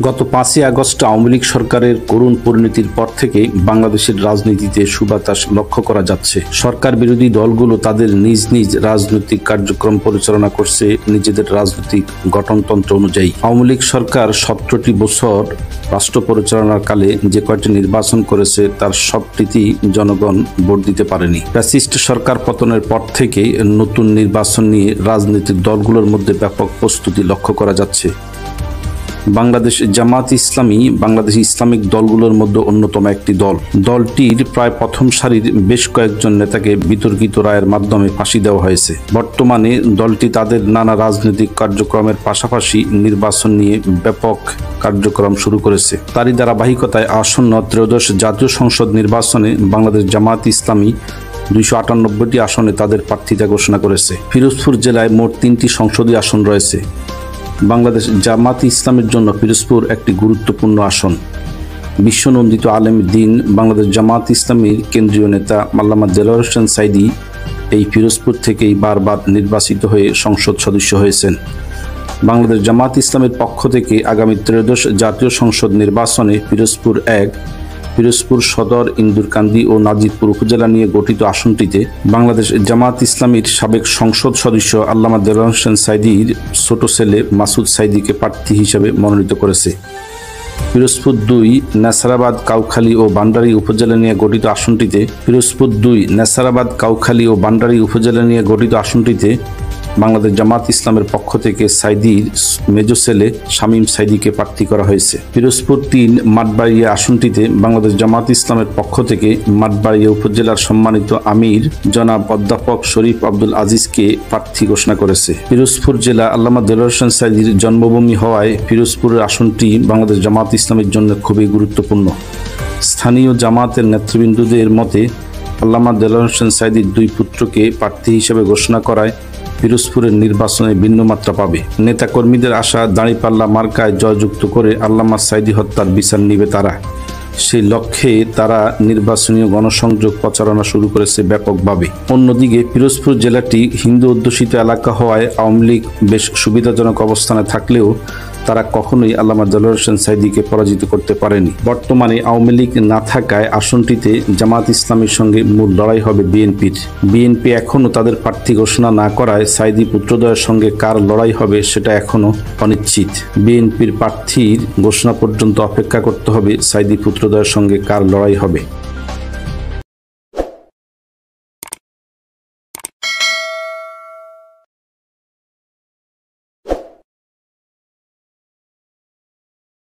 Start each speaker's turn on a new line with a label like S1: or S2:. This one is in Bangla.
S1: গত 5ই আগস্ট আওয়ামী লীগ সরকারের করুণ পরিণতির পর থেকে বাংলাদেশের রাজনীতিতে সুবাতাস লক্ষ্য করা যাচ্ছে। সরকার বিরোধী দলগুলো তাদের নিজ নিজ রাজনৈতিক কার্যক্রম পরিচালনা করছে নিজেদের রাজনৈতিক গঠনতন্ত্র অনুযায়ী। আওয়ামী লীগ সরকার 17টি বছর রাষ্ট্র পরিচালনার কালে যে কয়েকটি নির্বাচন করেছে তার সবটিতেই জনগণ ভোট দিতে পারেনি। ফ্যাসিস্ট সরকার পতনের পর থেকে নতুন নির্বাচন নিয়ে রাজনৈতিক দলগুলোর মধ্যে ব্যাপক প্রস্তুতি লক্ষ্য করা যাচ্ছে। বাংলাদেশ জামাত ইসলামী বাংলাদেশ ইসলামিক দলগুলোর মধ্যে অন্যতম একটি দল। দলটির প্রায় প্রথম সারির বেশ কয়েকজন নেতাকে বিতর্কিত রায়ের মাধ্যমে ফাঁসি দেওয়া হয়েছে। বর্তমানে দলটি তাদের নানা রাজনৈতিক কার্যক্রমের পাশাপাশি নির্বাচন নিয়ে ব্যাপক কার্যক্রম শুরু করেছে। তারই ধারাবাহিকতায় আসন্ন ত্রয়োদশ জাতীয় সংসদ নির্বাচনে বাংলাদেশ জামাত ইসলামী 298টি আসনে তাদের প্রার্থিতা ঘোষণা করেছে। পিরোজপুর জেলায় মোট 3টি সংসদীয় আসন রয়েছে। বাংলাদেশ জামাত ইসলামের জন্য পিরোজপুর একটি গুরুত্বপূর্ণ আসন। বিশ্বনন্দিত আলেম দ্বীন বাংলাদেশ জামাত ইসলামীর কেন্দ্রীয় নেতা আল্লামা দেলোয়ার হোসেন সাঈদী এই পিরোজপুর থেকেই বারবার নির্বাচিত হয়ে সংসদ সদস্য হয়েছেন। বাংলাদেশ জামাত ইসলামের পক্ষ থেকে আগামী ত্রয়োদশ জাতীয় সংসদ নির্বাচনে পিরোজপুর 1, পিরোজপুর সদর, ইন্দুরকান্দি ও নাজিরপুর উপজেলা নিয়ে গঠিত আসনটিতে বাংলাদেশ জামাত ইসলামীর সাবেক সংসদ সদস্য আল্লামা দেলোয়ার হোসেন সাঈদীর ছোট ছেলে মাসুদ সাঈদীকে প্রার্থী হিসেবে মনোনীত করেছে। পিরোজপুর 2, নেসারাবাদ, কাউখালী ও বান্ডারী উপজেলা নিয়ে গঠিত আসনটিতে পিরোজপুর 2, নেসারাবাদ, কাউখালী ও বান্ডারী উপজেলা নিয়ে গঠিত আসনটিতে বাংলাদেশ জামাত ইসলামের পক্ষ থেকে সাঈদীর মেজো ছেলে শামীম সাঈদীকে প্রার্থী করা হয়েছে। পিরোজপুর 3, মাঠবাড়িয়া আসনটিতে বাংলাদেশ জামাত ইসলামের পক্ষ থেকে মাঠবাড়িয়া উপজেলার সম্মানিত আমির জনাব অধ্যাপক শরীফ আব্দুল আজিজকে প্রার্থী ঘোষণা করেছে। পিরোজপুর জেলা আল্লামা দেলোয়ার হোসেন সাঈদীর জন্মভূমি হওয়ায় পিরোজপুরের আসনটি বাংলাদেশ জামাত ইসলামের জন্য খুবই গুরুত্বপূর্ণ। স্থানীয় জামাতের নেতৃবৃন্দদের মতে আল্লামা দেলোয়ার হোসেন সাঈদীর 2 পুত্রকে প্রার্থী হিসেবে ঘোষণা করায় পিরোজপুরের নির্বাচনে ভিন্ন মাত্রা পাবে। নেতাকর্মীদের আশা দাঁড়িপাল্লা মার্কায় জয়যুক্ত করে আল্লামা সাঈদী হত্যার বিচার নিবে তারা। সেই লক্ষ্যে তারা নির্বাচনীয় গণসংযোগ প্রচারণা শুরু করেছে ব্যাপকভাবে। অন্যদিকে পিরোজপুর জেলাটি হিন্দু অধ্যুষিত এলাকা হওয়ায় আওয়ামী লীগ বেশ সুবিধাজনক অবস্থানে থাকলেও তারা কখনোই আল্লামা দেলোয়ার হোসেন সাঈদীকে পরাজিত করতে পারেনি। বর্তমানে আওয়ামী লীগ না থাকায় আসনটিতে জামাত ইসলামের সঙ্গে মূল লড়াই হবে বিএনপির। বিএনপি এখনও তাদের প্রার্থী ঘোষণা না করায় সাঈদী পুত্রদ্বয়ের সঙ্গে কার লড়াই হবে সেটা এখনও অনিশ্চিত। বিএনপির প্রার্থীর ঘোষণা পর্যন্ত অপেক্ষা করতে হবে সাঈদী পুত্রদ্বয়ের সঙ্গে কার লড়াই হবে।